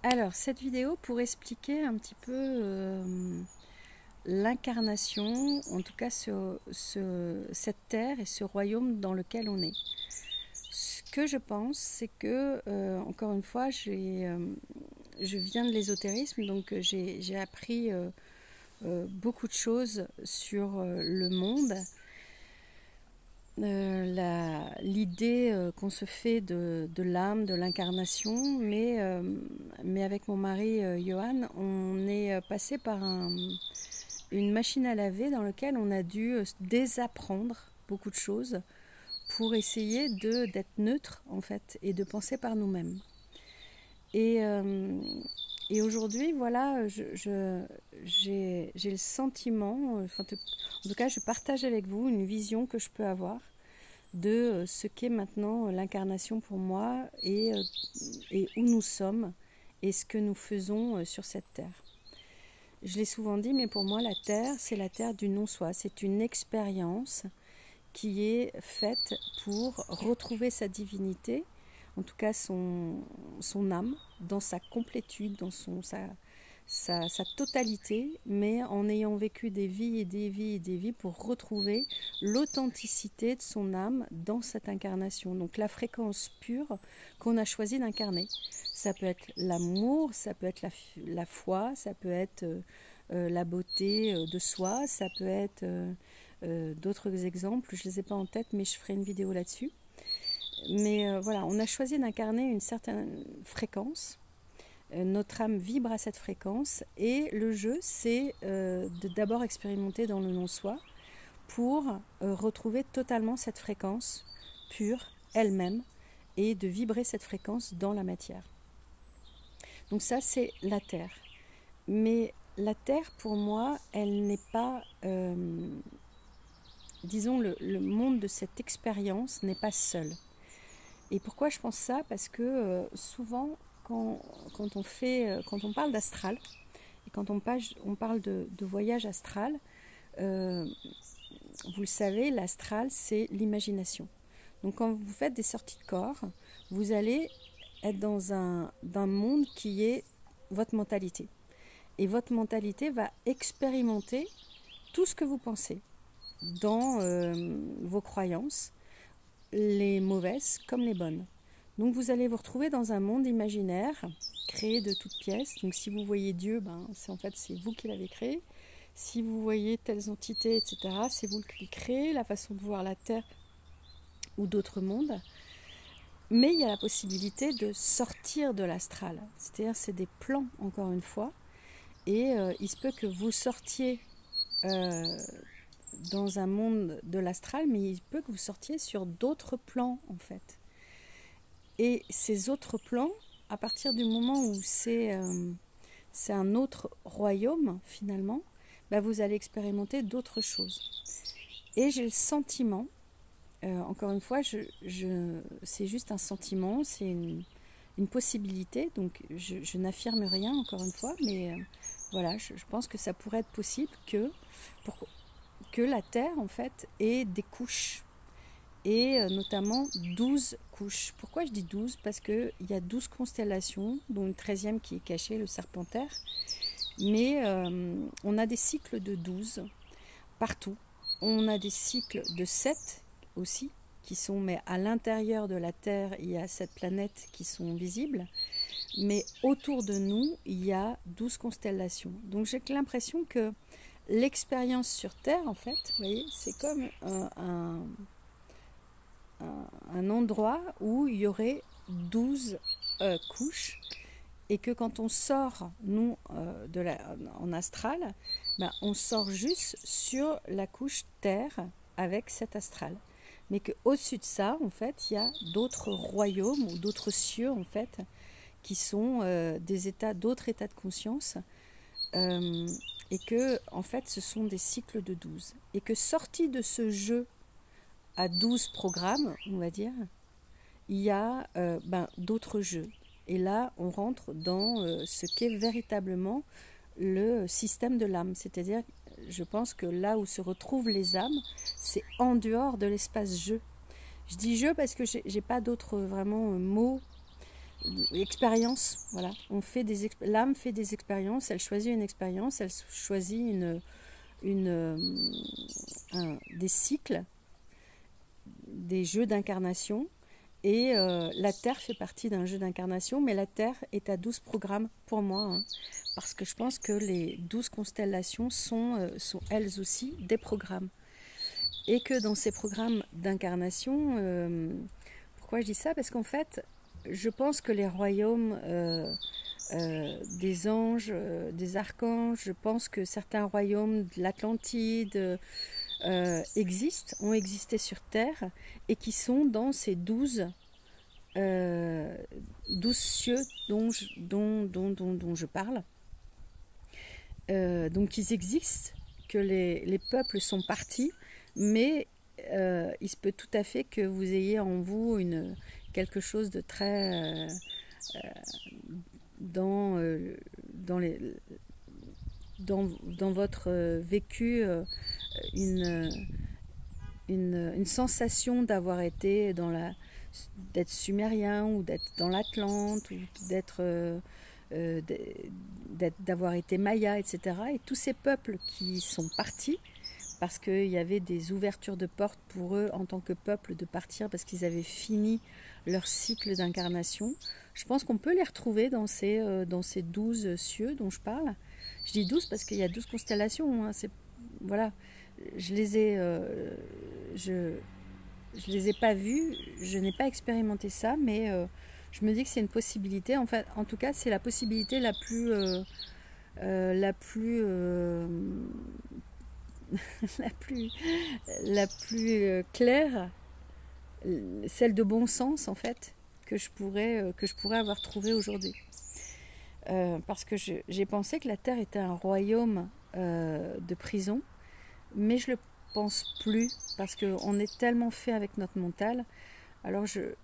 Alors, cette vidéo pour expliquer un petit peu l'incarnation, en tout cas cette terre et ce royaume dans lequel on est. Ce que je pense, c'est que, encore une fois, je viens de l'ésotérisme, donc j'ai appris beaucoup de choses sur le monde. L'idée qu'on se fait de l'âme, de l'incarnation, mais avec mon mari Johan, on est passé par une machine à laver dans laquelle on a dû désapprendre beaucoup de choses pour essayer d'être neutre en fait et de penser par nous-mêmes. Et aujourd'hui, voilà, j'ai le sentiment, en tout cas, je partage avec vous une vision que je peux avoir de ce qu'est maintenant l'incarnation pour moi et où nous sommes et ce que nous faisons sur cette terre. Je l'ai souvent dit, mais pour moi, la terre, c'est la terre du non-soi. C'est une expérience qui est faite pour retrouver sa divinité, en tout cas son âme, dans sa complétude, dans sa totalité, mais en ayant vécu des vies et des vies et des vies pour retrouver l'authenticité de son âme dans cette incarnation. Donc la fréquence pure qu'on a choisi d'incarner. Ça peut être l'amour, ça peut être la foi, ça peut être la beauté de soi, ça peut être d'autres exemples, je ne les ai pas en tête, mais je ferai une vidéo là-dessus. Mais voilà, on a choisi d'incarner une certaine fréquence. Notre âme vibre à cette fréquence et le jeu, c'est de d'abord expérimenter dans le non-soi pour retrouver totalement cette fréquence pure, elle-même, et de vibrer cette fréquence dans la matière. Donc ça, c'est la Terre. Mais la Terre, pour moi, elle n'est pas... disons, le monde de cette expérience n'est pas seul. Et pourquoi je pense ça? Parce que souvent, quand on parle d'astral, et quand on parle de voyage astral, vous le savez, l'astral, c'est l'imagination. Donc quand vous faites des sorties de corps, vous allez être dans un monde qui est votre mentalité. Et votre mentalité va expérimenter tout ce que vous pensez dans vos croyances, les mauvaises comme les bonnes. Donc vous allez vous retrouver dans un monde imaginaire créé de toutes pièces. Donc si vous voyez Dieu, c'est vous qui l'avez créé. Si vous voyez telles entités, etc., c'est vous qui le créez, la façon de voir la Terre ou d'autres mondes. Mais il y a la possibilité de sortir de l'astral. C'est-à-dire c'est des plans, encore une fois. Et il se peut que vous sortiez dans un monde de l'astral, mais il peut que vous sortiez sur d'autres plans, en fait. Et ces autres plans, à partir du moment où c'est un autre royaume, finalement, vous allez expérimenter d'autres choses. Et j'ai le sentiment, encore une fois, c'est juste un sentiment, c'est une possibilité, donc je n'affirme rien, encore une fois, mais voilà, je pense que ça pourrait être possible que la Terre, en fait, ait des couches, et notamment 12 couches. Pourquoi je dis 12? Parce qu'il y a 12 constellations, dont une 13e qui est cachée, le Serpentaire. Mais on a des cycles de 12 partout. On a des cycles de 7 aussi, qui sont mais à l'intérieur de la Terre, il y a 7 planètes qui sont visibles. Mais autour de nous, il y a 12 constellations. Donc j'ai l'impression que l'expérience sur Terre, en fait, vous voyez, c'est comme un endroit où il y aurait 12 couches et que quand on sort, nous, en astral, on sort juste sur la couche Terre avec cet astral. Mais qu'au-dessus de ça, en fait, il y a d'autres royaumes ou d'autres cieux, en fait, qui sont d'autres états de conscience et que, en fait, ce sont des cycles de 12. Et que sorti de ce jeu à 12 programmes, on va dire, il y a d'autres jeux. Et là, on rentre dans ce qu'est véritablement le système de l'âme. C'est-à-dire, je pense que là où se retrouvent les âmes, c'est en dehors de l'espace jeu. Je dis jeu parce que j'ai pas d'autres vraiment mots expérience. Voilà, l'âme fait des expériences, elle choisit une expérience, elle choisit des cycles, des jeux d'incarnation. Et la Terre fait partie d'un jeu d'incarnation, mais la Terre est à 12 programmes pour moi, hein, parce que je pense que les 12 constellations sont elles aussi des programmes. Et que dans ces programmes d'incarnation, pourquoi je dis ça? Parce qu'en fait, je pense que les royaumes des anges, des archanges, je pense que certains royaumes de l'Atlantide ont existé sur Terre et qui sont dans ces 12 cieux dont je parle. Donc ils existent, que les peuples sont partis, mais il se peut tout à fait que vous ayez en vous quelque chose de très dans votre vécu, une sensation d'avoir été d'être sumérien ou d'être dans l'Atlante ou d'avoir été maya, etc. Et tous ces peuples qui sont partis parce qu'il y avait des ouvertures de portes pour eux en tant que peuple de partir parce qu'ils avaient fini leur cycle d'incarnation. Je pense qu'on peut les retrouver dans ces 12 cieux dont je parle. Je dis 12 parce qu'il y a 12 constellations. Hein, voilà. Je les ai pas vus, je n'ai pas expérimenté ça, mais je me dis que c'est une possibilité. En tout cas, c'est la possibilité la plus la plus claire, celle de bon sens en fait, que je pourrais avoir trouvé aujourd'hui. Parce que j'ai pensé que la Terre était un royaume de prison, mais je le pense plus parce qu'on est tellement fait avec notre mental. Alors je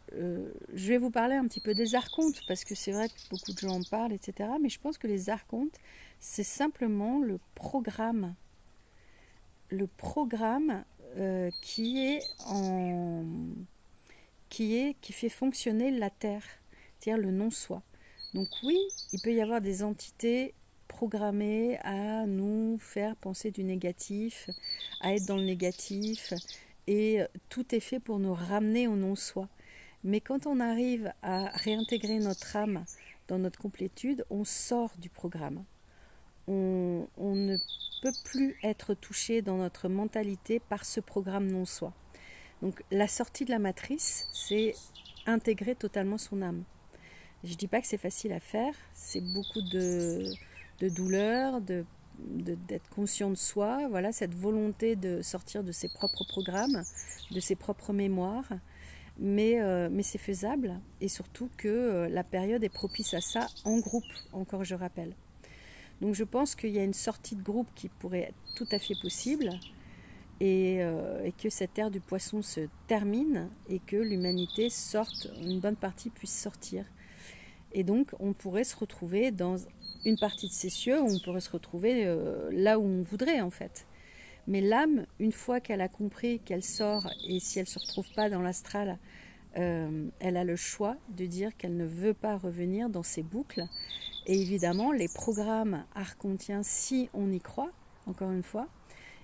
vais vous parler un petit peu des archontes parce que c'est vrai que beaucoup de gens en parlent, etc. Mais je pense que les archontes, c'est simplement le programme qui fait fonctionner la Terre, c'est-à-dire le non-soi. Donc oui, il peut y avoir des entités programmées à nous faire penser du négatif, à être dans le négatif, et tout est fait pour nous ramener au non-soi. Mais quand on arrive à réintégrer notre âme dans notre complétude, on sort du programme. On ne peut plus être touché dans notre mentalité par ce programme non-soi. Donc la sortie de la matrice, c'est intégrer totalement son âme. Je ne dis pas que c'est facile à faire, c'est beaucoup de douleur, d'être conscient de soi, voilà, cette volonté de sortir de ses propres programmes, de ses propres mémoires, mais c'est faisable, et surtout que la période est propice à ça en groupe, encore je rappelle. Donc je pense qu'il y a une sortie de groupe qui pourrait être tout à fait possible, et que cette ère du poisson se termine et que l'humanité sorte, une bonne partie puisse sortir. Et donc on pourrait se retrouver dans une partie de ces cieux, on pourrait se retrouver là où on voudrait en fait. Mais l'âme, une fois qu'elle a compris qu'elle sort, et si elle ne se retrouve pas dans l'astral, elle a le choix de dire qu'elle ne veut pas revenir dans ces boucles. Et évidemment, les programmes archontiens, si on y croit, encore une fois,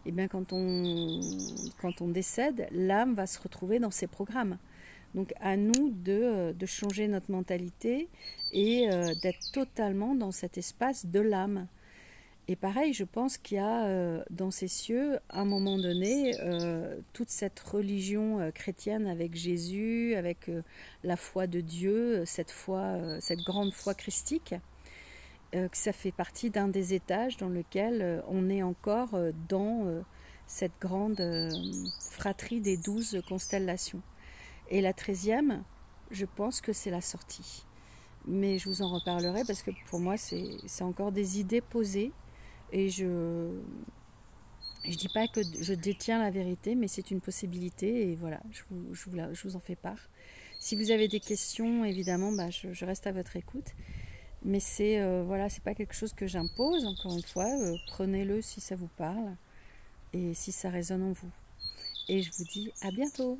eh bien quand on décède, l'âme va se retrouver dans ces programmes. Donc à nous de changer notre mentalité et d'être totalement dans cet espace de l'âme. Et pareil, je pense qu'il y a dans ces cieux, à un moment donné, toute cette religion chrétienne avec Jésus, avec la foi de Dieu, cette grande foi christique, que ça fait partie d'un des étages dans lequel on est encore dans cette grande fratrie des 12 constellations. Et la 13e, je pense que c'est la sortie. Mais je vous en reparlerai parce que pour moi, c'est encore des idées posées. Et je dis pas que je détiens la vérité, mais c'est une possibilité. Et voilà, je vous en fais part. Si vous avez des questions, évidemment, je reste à votre écoute. Mais c'est pas quelque chose que j'impose, encore une fois. Prenez-le si ça vous parle et si ça résonne en vous. Et je vous dis à bientôt.